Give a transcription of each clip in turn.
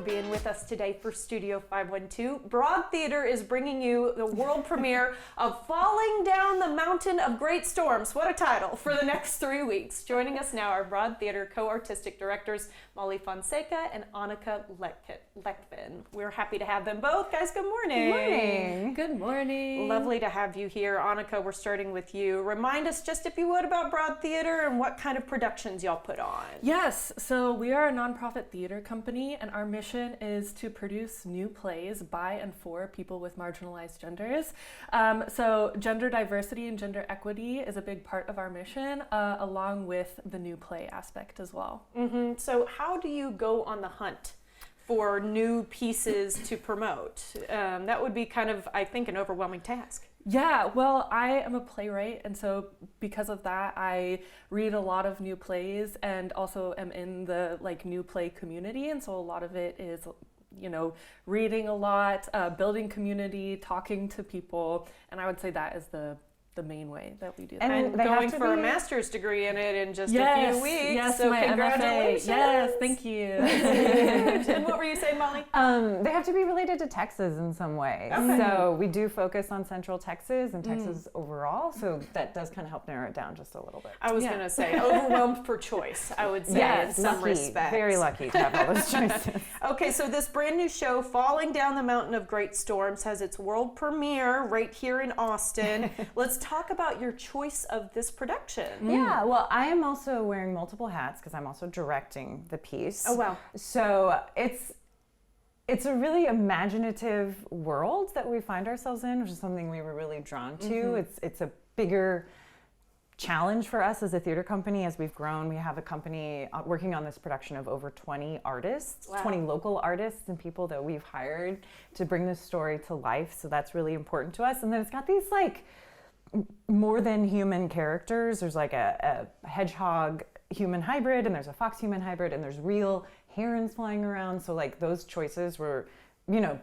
being with us today for Studio 512. Broad Theater is bringing you the world premiere of Falling Down the Mountain of Great Storms. What a title for the next 3 weeks. Joining us now are Broad Theater co-artistic directors Molly Fonseca and Annika Lekvin. We're happy to have them both. Guys, good morning. Good morning. Good morning. Lovely to have you here. Annika, we're starting with you. Remind us just, if you would, about Broad Theater and what kind of productions y'all put on. Yes, so we are a nonprofit theater company, and our mission is to produce new plays by and for people with marginalized genders. So gender diversity and gender equity is a big part of our mission, along with the new play aspect as well. Mm-hmm. So how do you go on the hunt for new pieces to promote? That would be kind of, I think, an overwhelming task. Yeah, well, I am a playwright, and so because of that, I read a lot of new plays and also am in the new play community, and so a lot of it is, reading a lot, building community, talking to people, and I would say that is the main way that we do that. And going for a master's degree in it in just a few weeks. Yes, so my congratulations. MFA. Yes, thank you. And what were you saying, Molly? They have to be related to Texas in some way. Okay. So we do focus on Central Texas and Texas overall. So that does kind of help narrow it down just a little bit. I was going to say overwhelmed for choice, I would say, in some respects. Very lucky to have all those choices. Okay, so this brand new show, Falling Down the Mountain of Great Storms, has its world premiere right here in Austin. Let's talk about your choice of this production. Yeah, well, I am also wearing multiple hats because I'm also directing the piece. Oh, wow. So it's a really imaginative world that we find ourselves in, which is something we were really drawn to. It's a bigger challenge for us as a theater company. As we've grown, we have a company working on this production of over 20 artists, 20 local artists and people that we've hired to bring this story to life. So that's really important to us. And then it's got these more than human characters. There's a hedgehog human hybrid, and there's a fox human hybrid, and there's real herons flying around. So those choices were,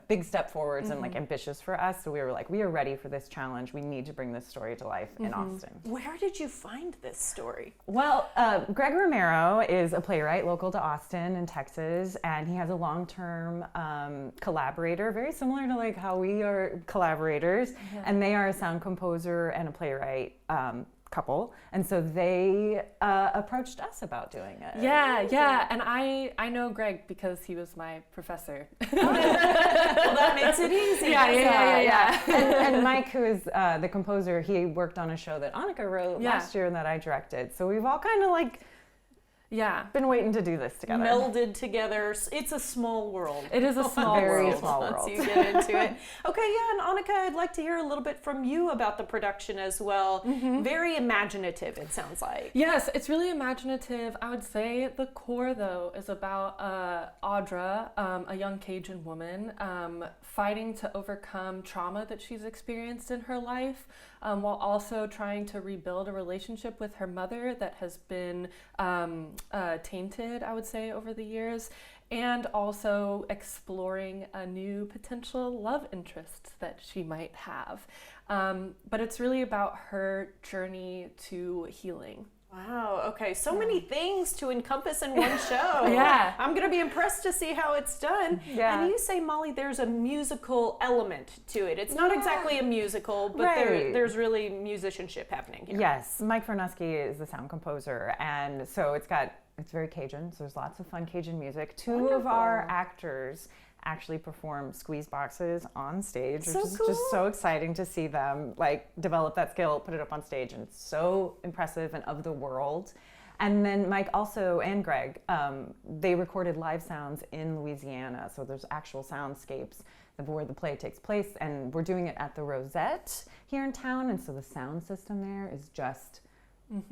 big step forwards and ambitious for us. So we were we are ready for this challenge. We need to bring this story to life in Austin. Where did you find this story? Well, Greg Romero is a playwright local to Austin in Texas, and he has a long-term collaborator, very similar to how we are collaborators, and they are a sound composer and a playwright couple, and so they approached us about doing it. Yeah, and I know Greg because he was my professor. Well, that makes it easy. Yeah. And Mike, who is the composer, he worked on a show that Annika wrote last year and that I directed. So we've all kind of been waiting to do this together. Melded together. It's a small world. It is a small Very world. small world. Once you get into it. Okay, and Annika, I'd like to hear a little bit from you about the production as well. Very imaginative, it sounds like. Yes, it's really imaginative. I would say the core, though, is about Audra, a young Cajun woman, fighting to overcome trauma that she's experienced in her life, while also trying to rebuild a relationship with her mother that has been tainted, I would say, over the years, and also exploring a new potential love interest that she might have. But it's really about her journey to healing. Wow, okay, so many things to encompass in one show. Yeah. I'm going to be impressed to see how it's done. Yeah. And you say, Molly, there's a musical element to it. It's not exactly a musical, but there's really musicianship happening here. Yes, Mike Vernuski is the sound composer, and so it's very Cajun, so there's lots of fun Cajun music. Two of our actors actually perform squeeze boxes on stage, which is just so exciting to see them develop that skill, put it up on stage, and it's so impressive and of the world. And then Mike also, and Greg, they recorded live sounds in Louisiana, so there's actual soundscapes where the play takes place, and we're doing it at the Rosette here in town, and so the sound system there is just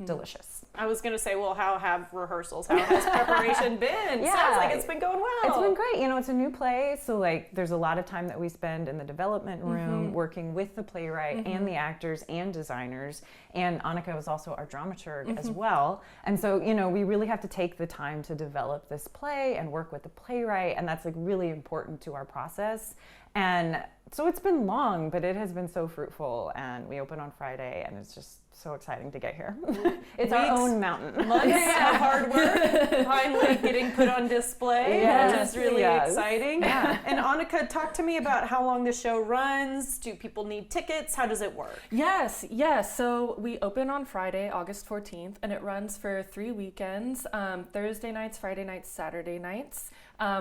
delicious. I was going to say, well, how have rehearsals, how has preparation been? Yeah. Sounds like it's been going well. It's been great. It's a new play, so there's a lot of time that we spend in the development room working with the playwright and the actors and designers. And Annika was also our dramaturg as well. And so, we really have to take the time to develop this play and work with the playwright, and that's really important to our process. And so it's been long, but it has been so fruitful. And we open on Friday, and it's just so exciting to get here. It's our own mountain. Months of hard work finally getting put on display, which is really exciting. Yeah. And Annika, talk to me about how long the show runs. Do people need tickets? How does it work? Yes. So we open on Friday, August 14th, and it runs for 3 weekends, Thursday nights, Friday nights, Saturday nights.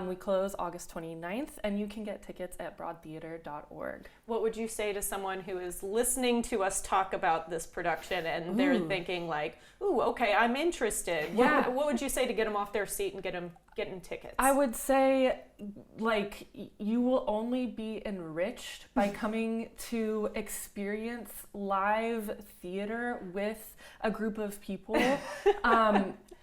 We close August 29th, and you can get tickets at broadtheater.org. What would you say to someone who is listening to us talk about this production and they're thinking like, ooh, okay, I'm interested. Yeah. What would you say to get them off their seat and getting tickets? I would say, like, you will only be enriched by coming to experience live theater with a group of people.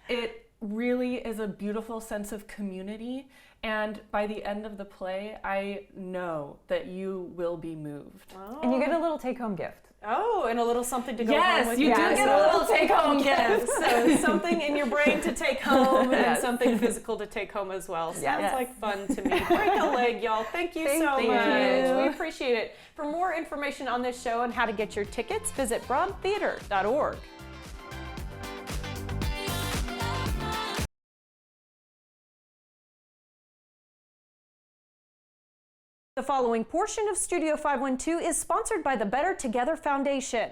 It really is a beautiful sense of community, and by the end of the play, I know that you will be moved. Oh. And you get a little take-home gift. Oh, and a little something to go home with. Yes, you do get a little take-home gift. So something in your brain to take home and something physical to take home as well. Sounds like fun to me. Break a leg, y'all. Thank you so much. We appreciate it. For more information on this show and how to get your tickets, visit broadtheater.org. The following portion of Studio 512 is sponsored by the Better Together Foundation.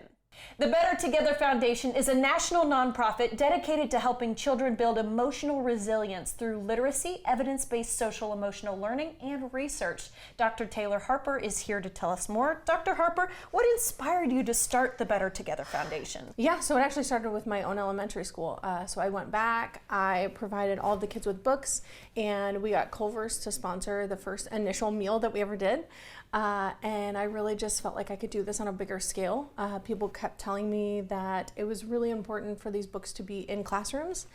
The Better Together Foundation is a national nonprofit dedicated to helping children build emotional resilience through literacy, evidence-based social emotional learning, and research. Dr. Taylor Harper is here to tell us more. Dr. Harper, what inspired you to start the Better Together Foundation? Yeah, so it actually started with my own elementary school. So I went back, I provided all of the kids with books, and we got Culver's to sponsor the first initial meal that we ever did. And I really just felt like I could do this on a bigger scale. People kept telling me that it was really important for these books to be in classrooms.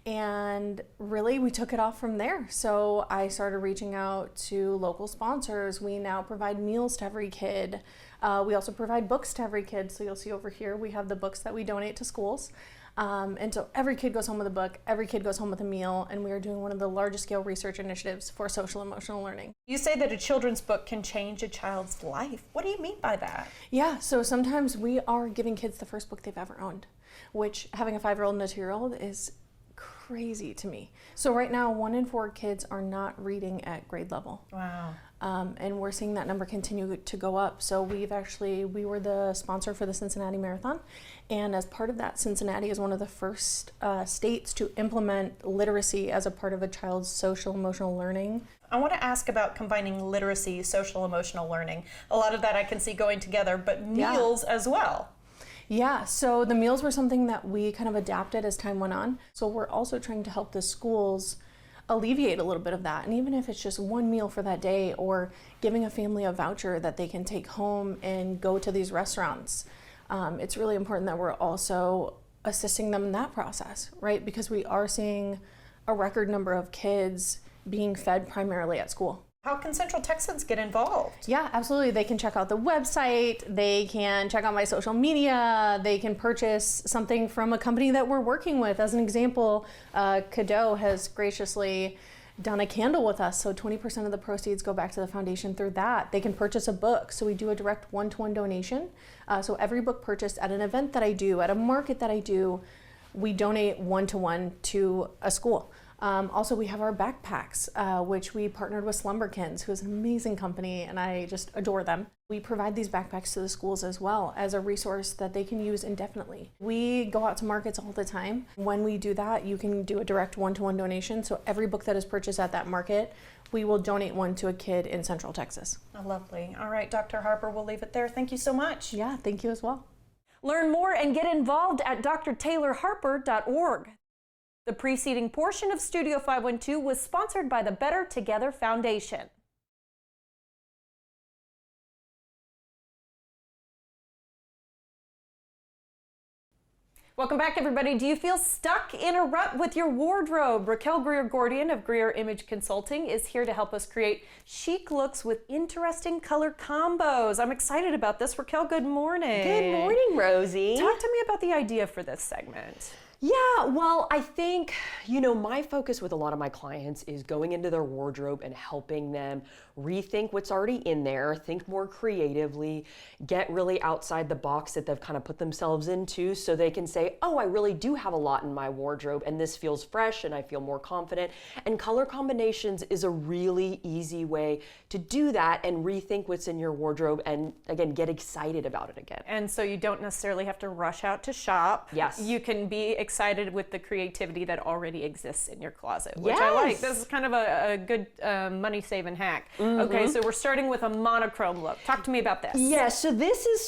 And really, we took it off from there. So I started reaching out to local sponsors. We now provide meals to every kid. We also provide books to every kid. So you'll see over here, we have the books that we donate to schools. And so every kid goes home with a book, every kid goes home with a meal, and we are doing one of the largest scale research initiatives for social emotional learning. You say that a children's book can change a child's life. What do you mean by that? Yeah, so sometimes we are giving kids the first book they've ever owned, which having a 5-year-old and a 2-year-old is crazy to me. So right now, 1 in 4 kids are not reading at grade level. Wow. And we're seeing that number continue to go up. So we were the sponsor for the Cincinnati Marathon. And as part of that, Cincinnati is one of the first states to implement literacy as a part of a child's social emotional learning. I want to ask about combining literacy, social emotional learning. A lot of that I can see going together, but meals as well. Yeah, so the meals were something that we kind of adapted as time went on. So we're also trying to help the schools alleviate a little bit of that. And even if it's just one meal for that day or giving a family a voucher that they can take home and go to these restaurants, it's really important that we're also assisting them in that process, right? Because we are seeing a record number of kids being fed primarily at school. How can Central Texans get involved? Yeah, absolutely. They can check out the website, they can check out my social media, they can purchase something from a company that we're working with. As an example, Cadeau has graciously done a candle with us, so 20% of the proceeds go back to the foundation through that. They can purchase a book, so we do a direct one-to-one donation. So every book purchased at an event that I do, at a market that I do, we donate one-to-one to a school. Also, we have our backpacks, which we partnered with Slumberkins, who is an amazing company, and I just adore them. We provide these backpacks to the schools as well as a resource that they can use indefinitely. We go out to markets all the time. When we do that, you can do a direct one-to-one donation. So every book that is purchased at that market, we will donate one to a kid in Central Texas. Oh, lovely. All right, Dr. Harper, we'll leave it there. Thank you so much. Yeah, thank you as well. Learn more and get involved at drtaylorharper.org. The preceding portion of Studio 512 was sponsored by the Better Together Foundation. Welcome back, everybody. Do you feel stuck in a rut with your wardrobe? Raquel Greer-Gordian of Greer Image Consulting is here to help us create chic looks with interesting color combos. I'm excited about this. Raquel, good morning. Good morning, Rosie. Talk to me about the idea for this segment. Yeah, well, I think, my focus with a lot of my clients is going into their wardrobe and helping them rethink what's already in there, think more creatively, get really outside the box that they've kind of put themselves into so they can say, oh, I really do have a lot in my wardrobe and this feels fresh and I feel more confident. And color combinations is a really easy way to do that and rethink what's in your wardrobe and, again, get excited about it again. And so you don't necessarily have to rush out to shop. Yes. You can be excited with the creativity that already exists in your closet, which I like. This is kind of a good money-saving hack. Okay, so we're starting with a monochrome look. Talk to me about this. Yeah, so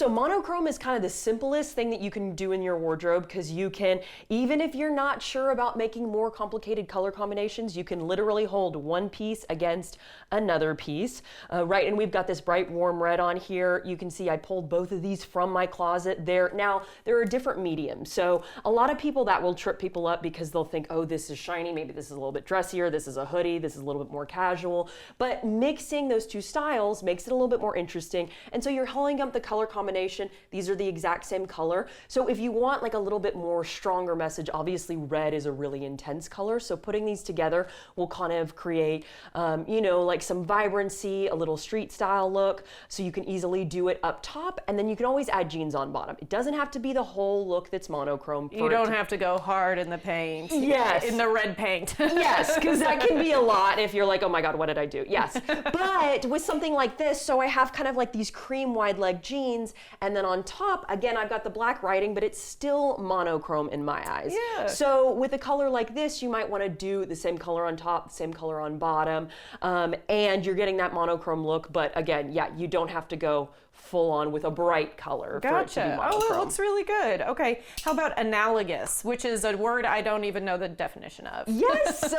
monochrome is kind of the simplest thing that you can do in your wardrobe because you can, even if you're not sure about making more complicated color combinations, you can literally hold one piece against another piece, right? And we've got this bright warm red on here. You can see I pulled both of these from my closet there. Now, there are different mediums. So a lot of people, that will trip people up because they'll think, oh, this is shiny, maybe this is a little bit dressier, this is a hoodie, this is a little bit more casual. But mixing those two styles makes it a little bit more interesting. And so you're holding up the color combination. These are the exact same color. So if you want like a little bit more stronger message, obviously red is a really intense color. So putting these together will kind of create, like some vibrancy, a little street style look. So you can easily do it up top and then you can always add jeans on bottom. It doesn't have to be the whole look that's monochrome. You don't have to go hard in the paint. Yes. In the red paint. Yes, because that can be a lot if you're like, oh my God, what did I do? Yes. But with something like this, so I have kind of like these cream wide leg jeans, and then on top, again, I've got the black writing, but it's still monochrome in my eyes. Yeah. So with a color like this, you might want to do the same color on top, the same color on bottom, and you're getting that monochrome look. But again, yeah, you don't have to go full on with a bright color for it to be Gotcha. monochrome. Oh, it looks really good. Okay. How about analogous, which is a word I don't even know the definition of? Yes,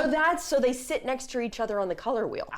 so they sit next to each other on the color wheel.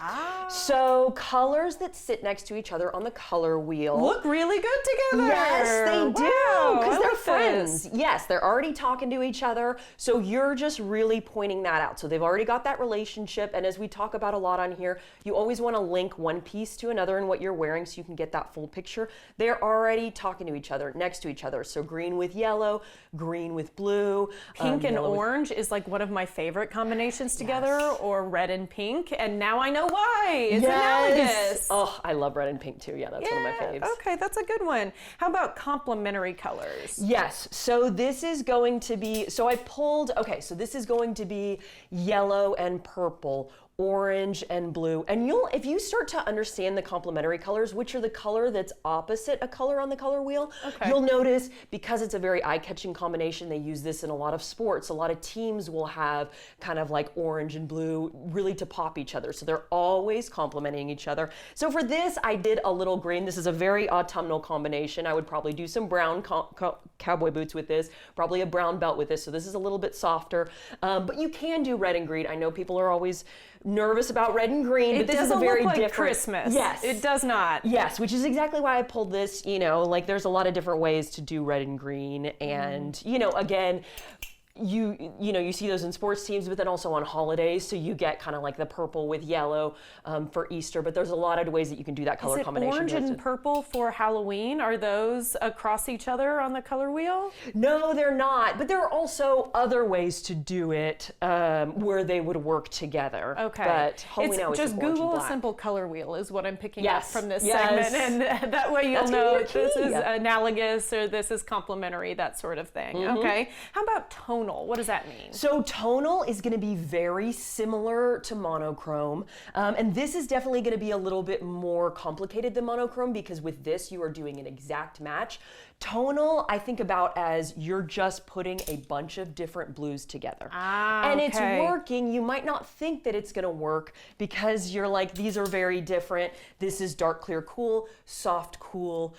So colors that sit next to each other on the color wheel Look really good together. Yes, they do, Wow, because I they're like friends. this. Yes, they're already talking to each other, so you're just really pointing that out. So they've already got that relationship, and as we talk about a lot on here, you always want to link one piece to another in what you're wearing so you can get that full picture. They're already talking to each other, next to each other. So green with yellow, green with blue. Pink and yellow with- orange is like one of my favorite combinations together, or red and pink, and now I know why. It's analogous. Oh, I love red and pink too. Yeah, that's one of my faves. Okay, that's a good one. How about complementary colors? Yes, so this is going to be, so this is going to be yellow and purple, orange and blue. And if you start to understand the complementary colors, which are the color that's opposite a color on the color wheel, you'll notice because it's a very eye-catching combination, they use this in a lot of sports. A lot of teams will have kind of like orange and blue really to pop each other. So they're always complementing each other. So for this, I did a little green. This is a very autumnal combination. I would probably do some brown cowboy boots with this, probably a brown belt with this. So this is a little bit softer, but you can do red and green. I know people are always nervous about red and green, but this is a very look like different Christmas. Yes, It does not. Yes, which is exactly why I pulled this. Like there's a lot of different ways to do red and green, and again, you see those in sports teams, but then also on holidays. So you get kind of like the purple with yellow for Easter, but there's a lot of ways that you can do that color Is it combination. orange and purple for Halloween? Are those across each other on the color wheel? No, they're not. But there are also other ways to do it where they would work together. Okay. But Halloween always just is orange and Google a black. simple color wheel is what I'm picking up Yes. from this Yes. segment, and that way you'll That's gonna be know your if this key. is analogous or this is complementary, that sort of thing. Okay. How about tonal? What does that mean? So tonal is going to be very similar to monochrome, and this is definitely going to be a little bit more complicated than monochrome because with this you are doing an exact match. Tonal, I think about as you're just putting a bunch of different blues together. And it's okay. working. You might not think that it's going to work because you're like, these are very different. This is dark, clear, cool, soft, cool,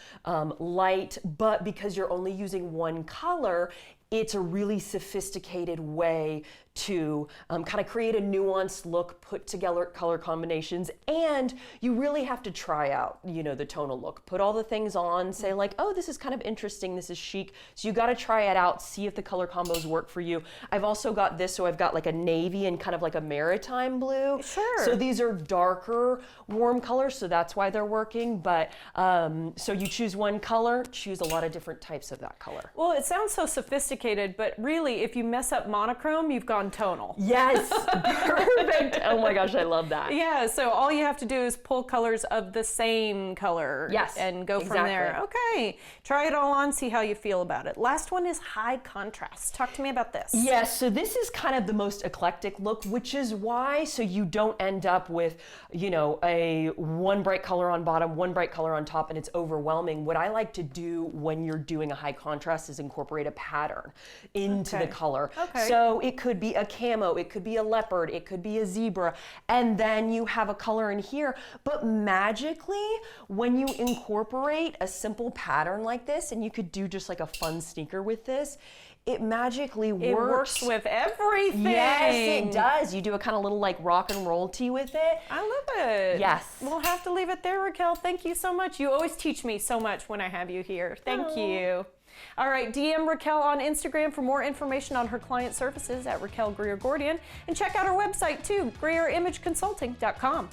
light, but because you're only using one color, it's a really sophisticated way to kind of create a nuanced look, put together color combinations, and you really have to try out, the tonal look. Put all the things on, say like, oh, this is kind of interesting, this is chic. So you got to try it out, see if the color combos work for you. I've also got this, so I've got like a navy and kind of like a maritime blue. Sure. So these are darker, warm colors, so that's why they're working. But so you choose one color, choose a lot of different types of that color. Well, it sounds so sophisticated sophisticated, but really, if you mess up monochrome, you've gone tonal. Yes, perfect. Oh my gosh, I love that. Yeah, so all you have to do is pull colors of the same color. Yes, and go from there. Okay, try it all on, see how you feel about it. Last one is high contrast. Talk to me about this. Yes, so this is kind of the most eclectic look, which is why, so you don't end up with, you know, a one bright color on bottom, one bright color on top, and it's overwhelming. What I like to do when you're doing a high contrast is incorporate a pattern into the color. Okay. So it could be a camo, it could be a leopard, it could be a zebra, and then you have a color in here. But magically, when you incorporate a simple pattern like this, and you could do just like a fun sneaker with this, it magically It works with everything. Yes, it does. You do a kind of little like rock and roll tee with it. I love it. Yes. We'll have to leave it there, Raquel. Thank you so much. You always teach me so much when I have you here. Thank you. All right, DM Raquel on Instagram for more information on her client services at Raquel Greer Gordian. And check out her website too, GreerImageConsulting.com.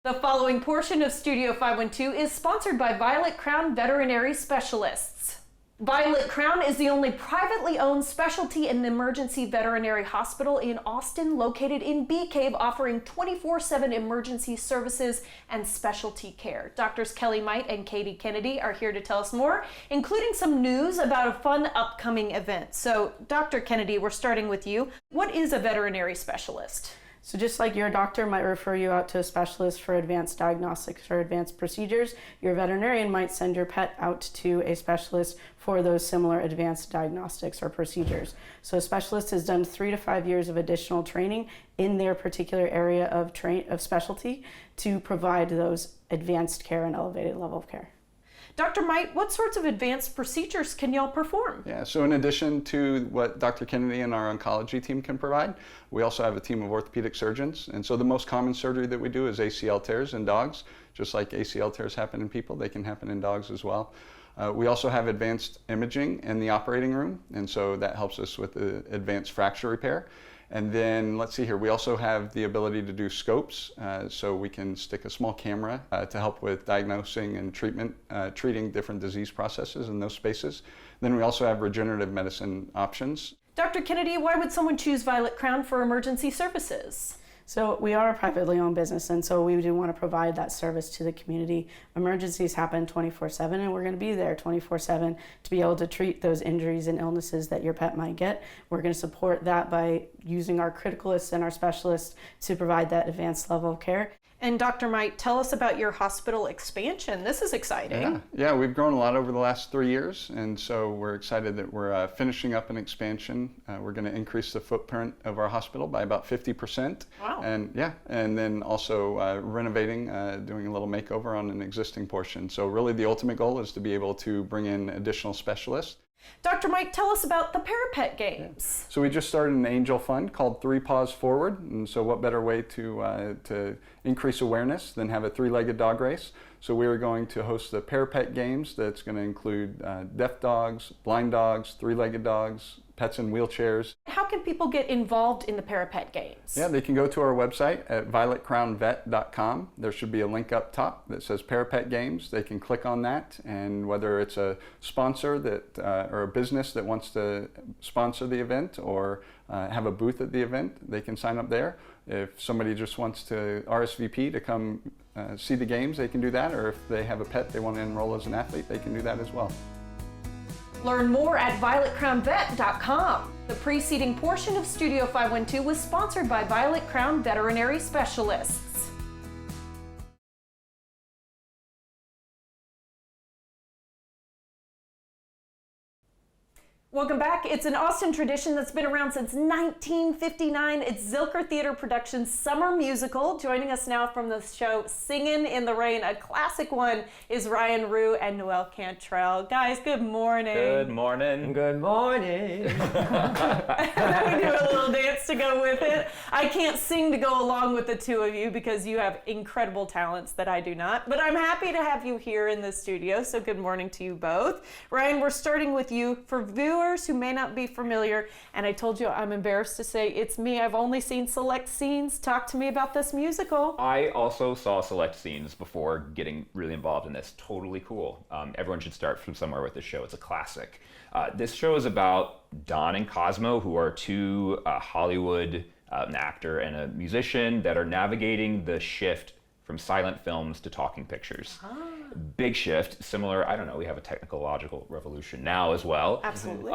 The following portion of Studio 512 is sponsored by Violet Crown Veterinary Specialists. Violet Crown is the only privately owned specialty and emergency veterinary hospital in Austin, located in Bee Cave, offering 24/7 emergency services and specialty care. Doctors Kelly Might and Katie Kennedy are here to tell us more, including some news about a fun upcoming event. So, Dr. Kennedy, we're starting with you. What is a veterinary specialist? So just like your doctor might refer you out to a specialist for advanced diagnostics or advanced procedures, your veterinarian might send your pet out to a specialist for those similar advanced diagnostics or procedures. So a specialist has done 3 to 5 years of additional training in their particular area of specialty to provide those advanced care and elevated level of care. Dr. Might, what sorts of advanced procedures can y'all perform? Yeah, so in addition to what Dr. Kennedy and our oncology team can provide, we also have a team of orthopedic surgeons. And so the most common surgery that we do is ACL tears in dogs. Just like ACL tears happen in people, they can happen in dogs as well. We also have advanced imaging in the operating room, and so that helps us with the advanced fracture repair. And then, let's see here, we also have the ability to do scopes, so we can stick a small camera to help with diagnosing and treating different disease processes in those spaces. Then we also have regenerative medicine options. Dr. Kennedy, why would someone choose Violet Crown for emergency services? So we are a privately owned business, and so we do want to provide that service to the community. Emergencies happen 24/7, and we're going to be there 24/7 to be able to treat those injuries and illnesses that your pet might get. We're going to support that by using our criticalists and our specialists to provide that advanced level of care. And Dr. Might, tell us about your hospital expansion. This is exciting. Yeah, we've grown a lot over the last 3 years, and so we're excited that we're finishing up an expansion. We're going to increase the footprint of our hospital by about 50%. Wow. And then also renovating, doing a little makeover on an existing portion. So really the ultimate goal is to be able to bring in additional specialists. Dr. Mike, tell us about the Parapet Games. So we just started an angel fund called 3 Paws Forward, and so what better way to increase awareness than have a 3-legged dog race? So we are going to host the Parapet Games that's going to include deaf dogs, blind dogs, 3-legged dogs, pets in wheelchairs. How can people get involved in the Parapet Games? Yeah, they can go to our website at violetcrownvet.com. There should be a link up top that says Parapet Games. They can click on that, and whether it's a sponsor that or a business that wants to sponsor the event or have a booth at the event, they can sign up there. If somebody just wants to RSVP to come see the games, they can do that, or if they have a pet they want to enroll as an athlete, they can do that as well. Learn more at violetcrownvet.com. The preceding portion of Studio 512 was sponsored by Violet Crown Veterinary Specialists. Welcome back. It's an Austin tradition that's been around since 1959. It's Zilker Theater Productions' summer musical. Joining us now from the show Singin' in the Rain, a classic one, is Ryan Rue and Noelle Cantrell. Guys, good morning. Good morning. Good morning. We do a little dance to go with it. I can't sing to go along with the two of you because you have incredible talents that I do not, but I'm happy to have you here in the studio, so good morning to you both. Ryan, we're starting with you. For viewers moviegoers who may not be familiar, and I told you I'm embarrassed to say it's me, I've only seen select scenes. Talk to me about this musical. I also saw select scenes before getting really involved in this. Totally cool. Everyone should start from somewhere with this show. It's a classic. This show is about Don and Cosmo, who are two Hollywood, an actor and a musician, that are navigating the shift from silent films to talking pictures. Big shift, similar, I don't know, we have a technological revolution now as well. Absolutely.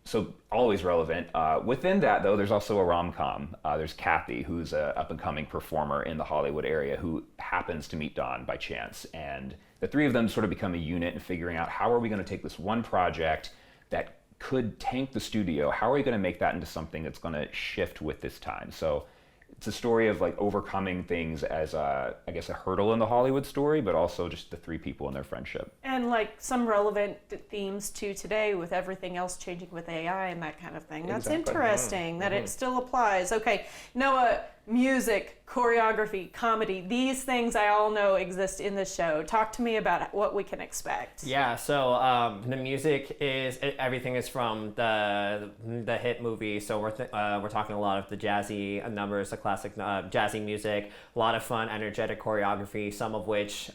So always relevant. Within that, though, there's also a rom-com. There's Kathy, who's an up-and-coming performer in the Hollywood area who happens to meet Don by chance. And the three of them sort of become a unit in figuring out, how are we going to take this one project that could tank the studio? How are we going to make that into something that's going to shift with this time? So it's a story of like overcoming things as I guess a hurdle in the Hollywood story, but also just the three people and their friendship. And like some relevant themes to today with everything else changing with AI and that kind of thing. That's Exactly. interesting that it still applies. Okay, Noah, music, choreography, comedy, these things I all know exist in the show. Talk to me about what we can expect. Yeah, so the music is everything is from the hit movie. So we're talking a lot of the jazzy numbers, the classic jazzy music, a lot of fun, energetic choreography. Some of which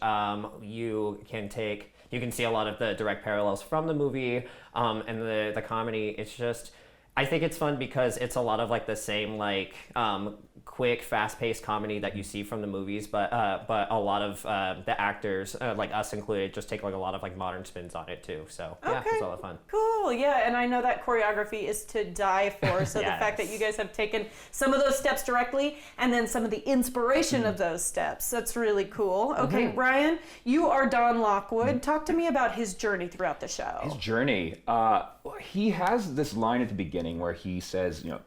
you can see a lot of the direct parallels from the movie and the comedy. It's just, I think it's fun because it's a lot of like the same like quick, fast-paced comedy that you see from the movies, but a lot of the actors, like us included, just take like a lot of like modern spins on it too. So yeah, Okay. it's a lot of fun. Cool, yeah, and I know that choreography is to die for. So the fact that you guys have taken some of those steps directly and then some of the inspiration of those steps, that's really cool. Okay, Ryan, you are Don Lockwood. Talk to me about his journey throughout the show. His journey. He has this line at the beginning where he says, you know,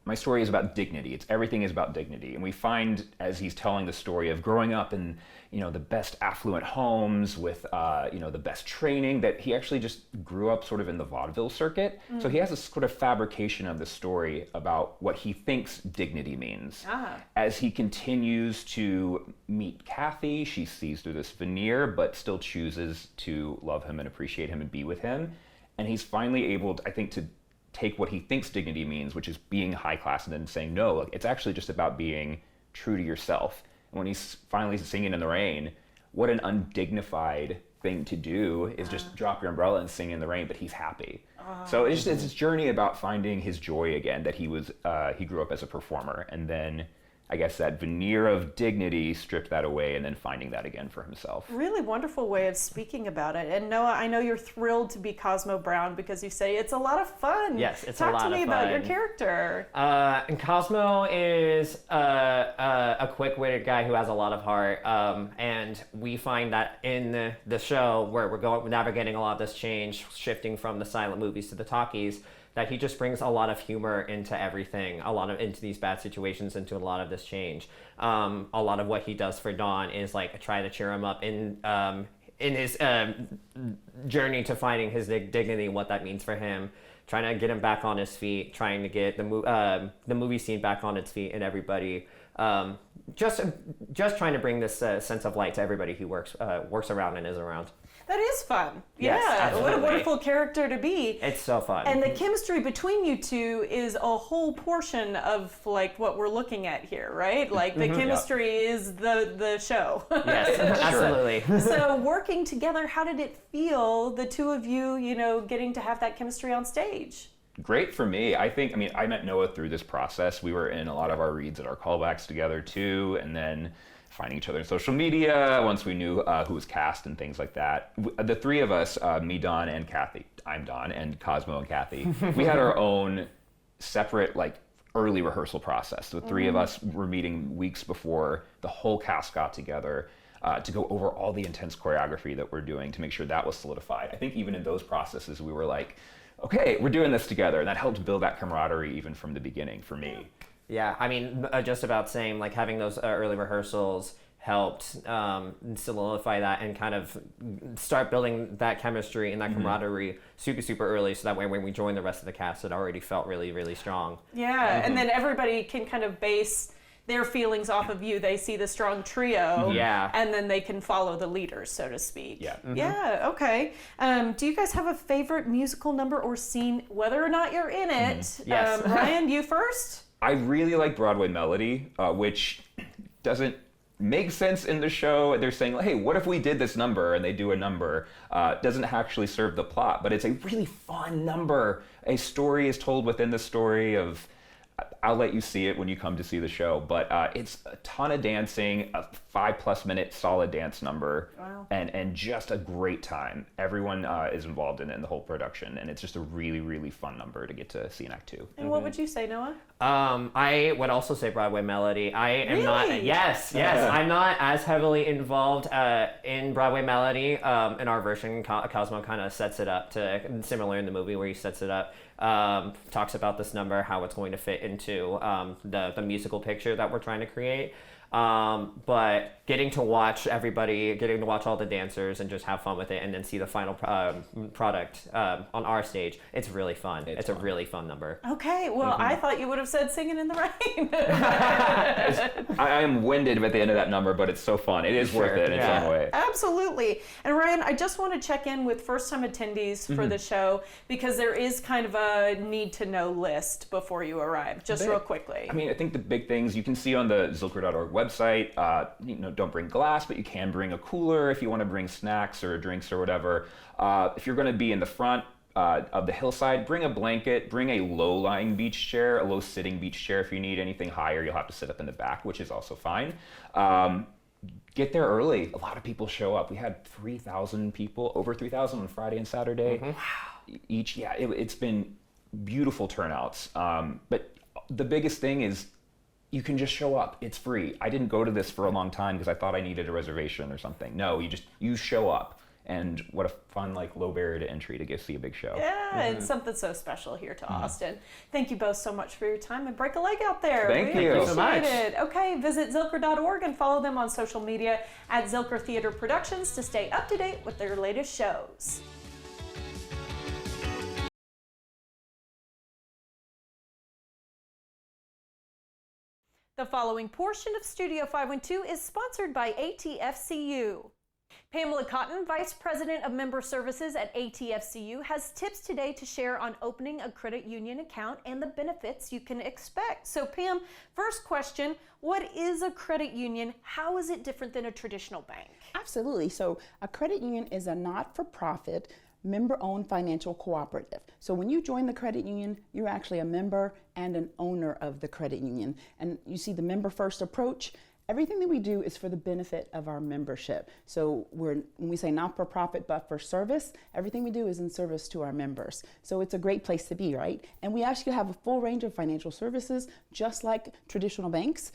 my story is about dignity. Everything is about dignity. And we find as he's telling the story of growing up in, you know, the best affluent homes with, you know, the best training, that he actually just grew up sort of in the vaudeville circuit. So he has a sort of fabrication of the story about what he thinks dignity means. As he continues to meet Kathy, she sees through this veneer, but still chooses to love him and appreciate him and be with him. And he's finally able, I think, to take what he thinks dignity means, which is being high class, and then saying, no, look, it's actually just about being true to yourself. And when he's finally singing in the rain, what an undignified thing to do is just drop your umbrella and sing in the rain, but he's happy. So it's this journey about finding his joy again, that he grew up as a performer, and then I guess that veneer of dignity stripped that away, and then finding that again for himself. Really wonderful way of speaking about it. And Noah, I know you're thrilled to be Cosmo Brown because you say it's a lot of fun. Yes, it's Talk a lot to me of about your fun. character. And Cosmo is a quick-witted guy who has a lot of heart, and we find that in the show where we're navigating a lot of this change, shifting from the silent movies to the talkies, that he just brings a lot of humor into everything, into these bad situations, into a lot of this change. A lot of what he does for Don is like try to cheer him up in his journey to finding his dignity, what that means for him, trying to get him back on his feet, trying to get the movie scene back on its feet, and everybody. Just trying to bring this sense of light to everybody he works around and is around. That is fun. Yes, yeah, absolutely. what a wonderful character to be. It's so fun. And the chemistry between you two is a whole portion of like what we're looking at here, right? Like the chemistry is the show. Yes, absolutely. So working together, how did it feel, the two of you, you know, getting to have that chemistry on stage? Great for me. I met Noah through this process. We were in a lot of our reads and our callbacks together too, and then finding each other on social media once we knew who was cast and things like that. The three of us, me, Don, and Kathy, I'm Don, and Cosmo and Kathy, we had our own separate like early rehearsal process. The three of us were meeting weeks before the whole cast got together to go over all the intense choreography that we're doing to make sure that was solidified. I think even in those processes, we were like, okay, we're doing this together. And that helped build that camaraderie even from the beginning for me. Yeah, I mean, just about same. Like having those early rehearsals helped solidify that and kind of start building that chemistry and that camaraderie super early, so that way when we joined the rest of the cast, it already felt really, really strong. Yeah, and then everybody can kind of base their feelings off of you. They see the strong trio, Yeah. and then they can follow the leaders, so to speak. Yeah. Yeah, okay. Do you guys have a favorite musical number or scene, whether or not you're in it? Yes. Ryan, you first? I really like Broadway Melody, which doesn't make sense in the show. They're saying, hey, what if we did this number? And they do a number. Doesn't actually serve the plot, but it's a really fun number. A story is told within the story of, I'll let you see it when you come to see the show, but it's a ton of dancing, a 5+ minute solid dance number, and just a great time. Everyone is involved in it in the whole production, and it's just a really, really fun number to get to see in Act 2. And what would you say, Noah? I would also say Broadway Melody. I am not. Really? Yes. I'm not as heavily involved in Broadway Melody. In our version, Cosmo kind of sets it up to similar in the movie where he sets it up. Talks about this number, how it's going to fit into the musical picture that we're trying to create. But getting to watch everybody, getting to watch all the dancers and just have fun with it, and then see the final product on our stage, it's really fun. It's a really fun number. Okay, well, I thought you would have said Singing in the Rain. I am winded at the end of that number, but it's so fun. It is worth it in its own way. Absolutely. And Ryan, I just want to check in with first-time attendees for the show, because there is kind of a need-to-know list before you arrive, just real quickly. I mean, I think the big things you can see on the Zilker.org website, don't bring glass, but you can bring a cooler if you want to bring snacks or drinks or whatever. If you're going to be in the front of the hillside, bring a blanket, bring a low-lying beach chair, a low-sitting beach chair. If you need anything higher, you'll have to sit up in the back, which is also fine. Get there early. A lot of people show up. We had 3,000 people, over 3,000 on Friday and Saturday. Wow. Each, it's been beautiful turnouts. But the biggest thing is you can just show up. It's free. I didn't go to this for a long time because I thought I needed a reservation or something. No, you show up. And what a fun, low barrier to entry to go see a big show. Yeah, it's something so special here to Austin. Thank you both so much for your time, and break a leg out there. Thank we you appreciate so much. it. Okay, visit Zilker.org and follow them on social media at Zilker Theater Productions to stay up to date with their latest shows. The following portion of Studio 512 is sponsored by ATFCU. Pamela Cotton, Vice President of Member Services at ATFCU, has tips today to share on opening a credit union account and the benefits you can expect. So Pam, first question, what is a credit union? How is it different than a traditional bank? Absolutely. So a credit union is a not-for-profit, member-owned financial cooperative. So when you join the credit union, you're actually a member and an owner of the credit union. And you see the member-first approach. Everything that we do is for the benefit of our membership. So when we say not-for-profit but for service, everything we do is in service to our members. So it's a great place to be, right? And we actually have a full range of financial services, just like traditional banks,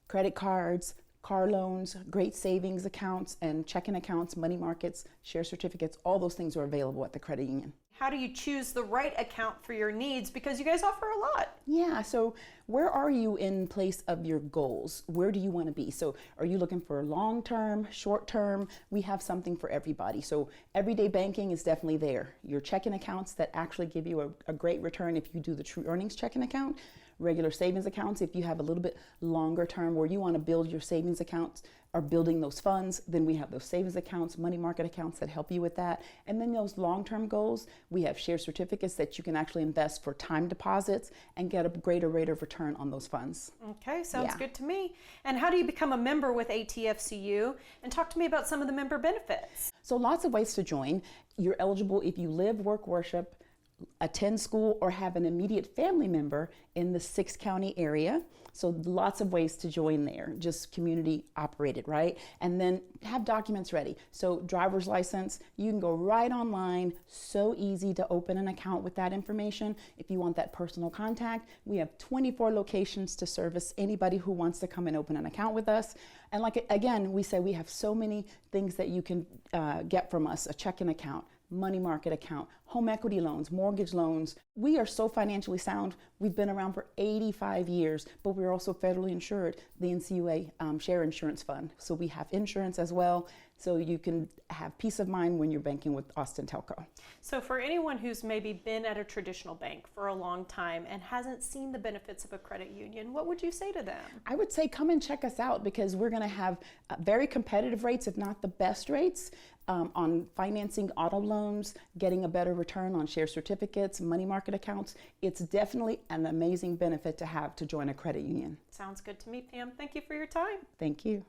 credit cards, car loans, great savings accounts, and checking accounts, money markets, share certificates. All those things are available at the credit union. How do you choose the right account for your needs? Because you guys offer a lot. Yeah, so where are you in place of your goals? Where do you want to be? So are you looking for long term, short term? We have something for everybody. So everyday banking is definitely there. Your checking accounts that actually give you a great return if you do the True Earnings checking account. Regular savings accounts, if you have a little bit longer term where you want to build your savings accounts or building those funds, then we have those savings accounts, money market accounts that help you with that. And then those long-term goals, we have share certificates that you can actually invest for time deposits and get a greater rate of return on those funds. Okay, sounds good to me. And how do you become a member with ATFCU? And talk to me about some of the member benefits. So lots of ways to join. You're eligible if you live, work, worship, attend school, or have an immediate family member in the 6-county area. So lots of ways to join there, just community operated, right? And then have documents ready. So driver's license, you can go right online, so easy to open an account with that information. If you want that personal contact, we have 24 locations to service anybody who wants to come and open an account with us. And again, we say we have so many things that you can get from us, a checking account, money market account, home equity loans, mortgage loans. We are so financially sound. We've been around for 85 years, but we're also federally insured, the NCUA Share Insurance Fund. So we have insurance as well, so you can have peace of mind when you're banking with Austin Telco. So for anyone who's maybe been at a traditional bank for a long time and hasn't seen the benefits of a credit union, what would you say to them? I would say come and check us out, because we're going to have very competitive rates, if not the best rates, on financing auto loans, getting a better return on share certificates, money market accounts. It's definitely an amazing benefit to have to join a credit union. Sounds good to me, Pam. Thank you for your time. Thank you.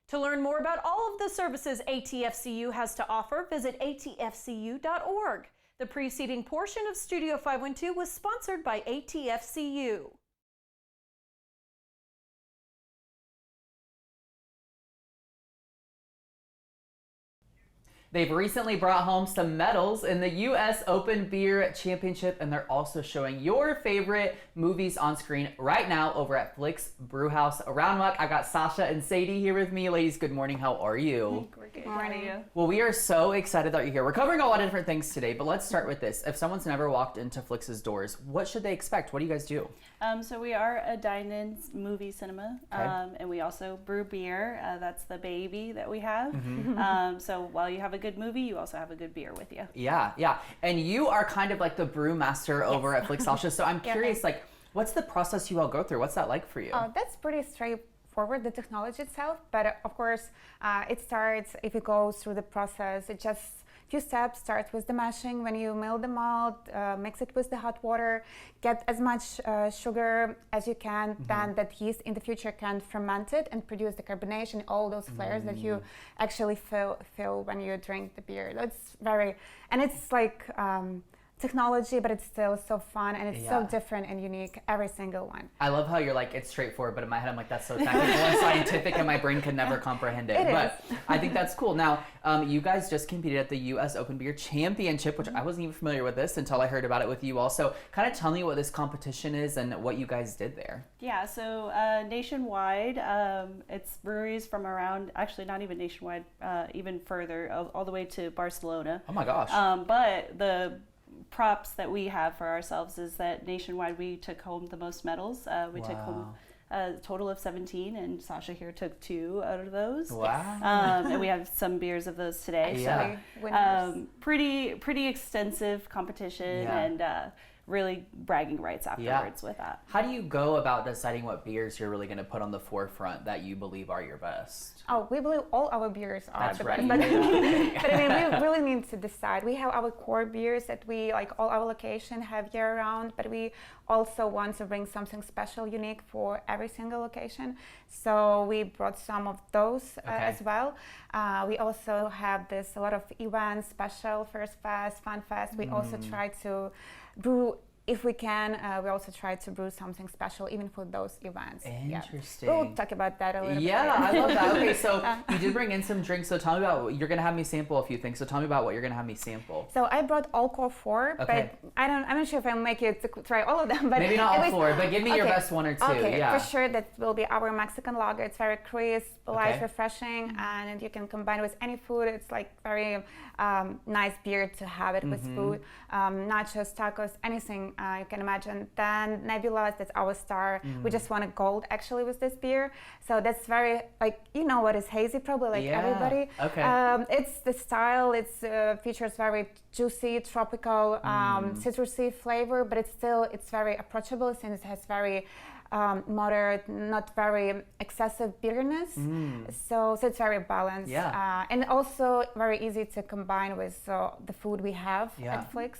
To learn more about all of the services ATFCU has to offer, visit atfcu.org. The preceding portion of Studio 512 was sponsored by ATFCU. They've recently brought home some medals in the U.S. Open Beer Championship, and they're also showing your favorite movies on screen right now over at Flix Brewhouse Round Rock. I got Sasha and Sadie here with me. Ladies, good morning. How are you? We're good. Morning. Well, we are so excited that you're here. We're covering a lot of different things today, but let's start with this. If someone's never walked into Flix's doors, what should they expect? What do you guys do? So we are a dine-in movie cinema, and we also brew beer. That's the baby that we have. So while you have a good movie, you also have a good beer with you. Yeah. And you are kind of like the brewmaster over at Flix, Sasha. So I'm curious, like, what's the process you all go through? What's that like for you? That's pretty straightforward, the technology itself. But of course, it starts, if it goes through the process, it just few steps. Starts with the mashing. When you mill the malt, mix it with the hot water, get as much sugar as you can, then that yeast in the future can ferment it and produce the carbonation, all those flavors that you actually feel when you drink the beer. That's and it's like technology, but it's still so fun, and it's so different and unique, every single one. I love how you're like, it's straightforward, but in my head I'm like, that's so technical and scientific, and my brain could never comprehend it. But I think that's cool. Now, you guys just competed at the U.S. Open Beer Championship, which I wasn't even familiar with this until I heard about it with you all. So kind of tell me what this competition is and what you guys did there. Yeah, so nationwide, it's breweries from around, actually not even nationwide, even further, all the way to Barcelona. Oh my gosh. But the props that we have for ourselves is that nationwide we took home the most medals. We took home a total of 17, and Sasha here took 2 out of those. Wow. And we have some beers of those today. Yeah. So pretty extensive competition, and really bragging rights afterwards with that. How do you go about deciding what beers you're really going to put on the forefront that you believe are your best? Oh, we believe all our beers are the best. But But I mean, we really need to decide. We have our core beers that we, like all our location, have year round, but we also want to bring something special, unique for every single location. So we brought some of those as well. We also have a lot of events, special, First Fest, Fun Fest. We also try to brew, if we can, we also try to brew something special even for those events. Interesting. Yeah. We'll talk about that a little bit. Yeah, I love that. Okay, so you did bring in some drinks, so tell me about, you're going to have me sample a few things, so tell me about what you're going to have me sample. So I brought all core 4, Okay. but I'm not sure if I'll make it to try all of them. But maybe not all 4, but give me your best 1 or 2. Okay, yeah. for sure that will be our Mexican lager. It's very crisp, light, Okay. refreshing, and you can combine it with any food. It's like very nice beer to have it with food. Nachos, tacos, anything you can imagine. Then Nebulas, that's our star. We just won a gold actually with this beer. So that's very, like, you know what is hazy, probably like everybody. Okay. It's the style, it's features very juicy, tropical, citrusy flavor, but it's very approachable since it has very moderate, not very excessive bitterness. So it's very balanced. Yeah. And also very easy to combine with the food we have at Flix.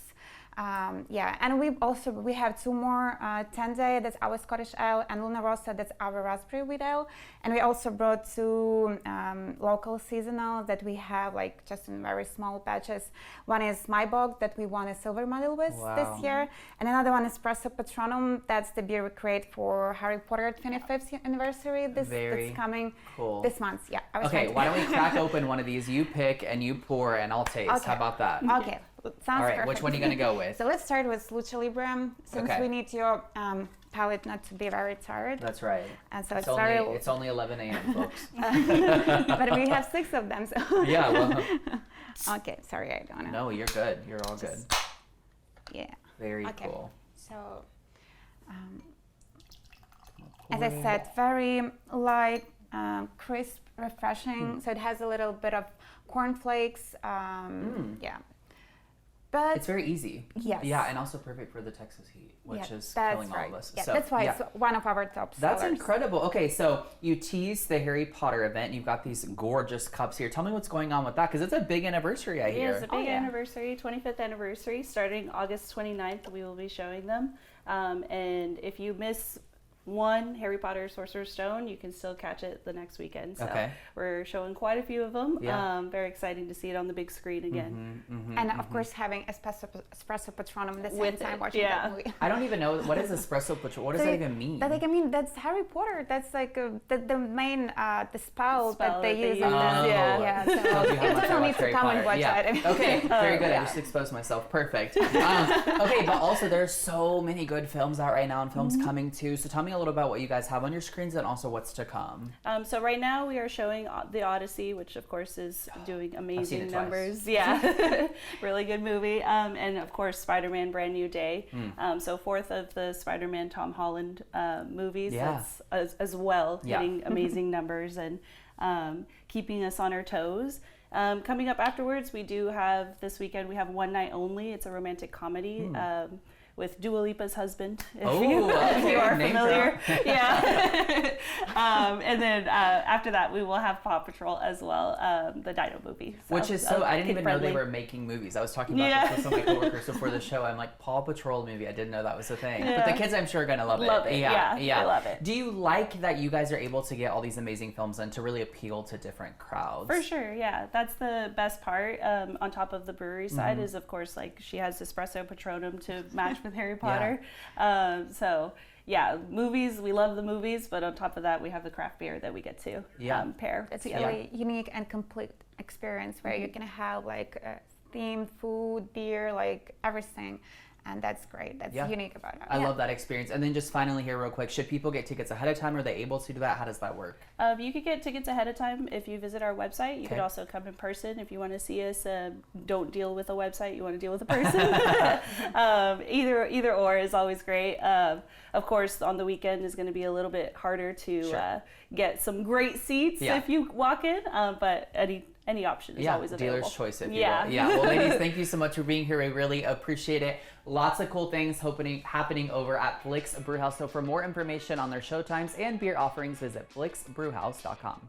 And we have 2 more Tende, that's our Scottish ale, and Luna Rossa, that's our raspberry wheat ale. And we also brought 2 local seasonals that we have, like just in very small batches. One is Maibog, that we won a silver medal with this year, and another one is Espresso Patronum. That's the beer we create for Harry Potter 25th anniversary. That's coming this month. Yeah. Okay, why don't we crack open one of these? You pick and you pour, and I'll taste. Okay. How about that? Okay. Sounds All right, perfect. which one are you going to go with? So let's start with Lucha Libre, since we need your palate not to be very tired. That's right. And so it's only 11 a.m., folks. but we have 6 of them. So. Yeah, well. Okay, sorry, I don't know. No, you're good. You're all good. Yeah. Very Okay. cool. So, as I said, very light, crisp, refreshing. So it has a little bit of cornflakes. Yeah. But It's very easy. Yes. Yeah, and also perfect for the Texas heat, which yeah, is that's killing right. all of us. Yeah, So, that's why yeah. it's one of our top That's sellers. incredible. Okay, so you teased the Harry Potter event. You've got these gorgeous cups here. Tell me what's going on with that, because it's a big anniversary, I It hear. is a big anniversary, 25th anniversary. Starting August 29th, we will be showing them. And if you miss one Harry Potter Sorcerer's Stone, you can still catch it the next weekend. So Okay. we're showing quite a few of them. Yeah. Very exciting to see it on the big screen again. And of course, having espresso patronum at the same With time it, watching yeah. that movie. I don't even know, what is espresso patron? What does So that even mean? that's Harry Potter. That's like the main the spell that they use. use. in the, Oh. yeah. So Tells you how you much I definitely watch need to Harry come Potter. and watch Yeah. that. Okay, very good. Yeah. I just exposed myself. Perfect. Okay, but also there's so many good films out right now and films coming too. So tell me a little about what you guys have on your screens and also what's to come. So right now we are showing The Odyssey, which of course is doing amazing it twice. numbers. Yeah, really good movie. And of course Spider-Man: Brand New Day. So fourth of the Spider-Man Tom Holland movies. Yeah. That's as well, Yeah. hitting amazing numbers and keeping us on our toes. Coming up afterwards, we do have this weekend. We have One Night Only. It's a romantic comedy. With Dua Lipa's husband, if you are name familiar. Yeah. And then after that, we will have Paw Patrol as well, the Dino movie. Which is so, I didn't even know they kid-friendly. were making movies. I was talking about this with some of my coworkers before the show. I'm like, Paw Patrol movie, I didn't know that was a thing. But the kids, I'm sure, are going to love it. Love it, yeah, they love it. Do you like that you guys are able to get all these amazing films and to really appeal to different crowds? For sure, yeah. That's the best part. On top of the brewery side is, of course, like she has espresso patronum to match with Harry Potter. So yeah, movies, we love the movies, but on top of that, we have the craft beer that we get to pair It's together. really unique and complete experience where you can have like themed food, beer, like everything. And that's great. That's unique about it. I love that experience. And then just finally here real quick, should people get tickets ahead of time? Are they able to do that? How does that work? You could get tickets ahead of time if you visit our website. You could also come in person if you want to see us. Don't deal with a website. You want to deal with a person. Either or is always great. Of course, on the weekend is going to be a little bit harder to get some great seats if you walk in. But any option is always available. Dealer's choice, if you will. Yeah. Well, ladies, thank you so much for being here. We really appreciate it. Lots of cool things happening over at Flix Brewhouse. So for more information on their showtimes and beer offerings, visit flixbrewhouse.com.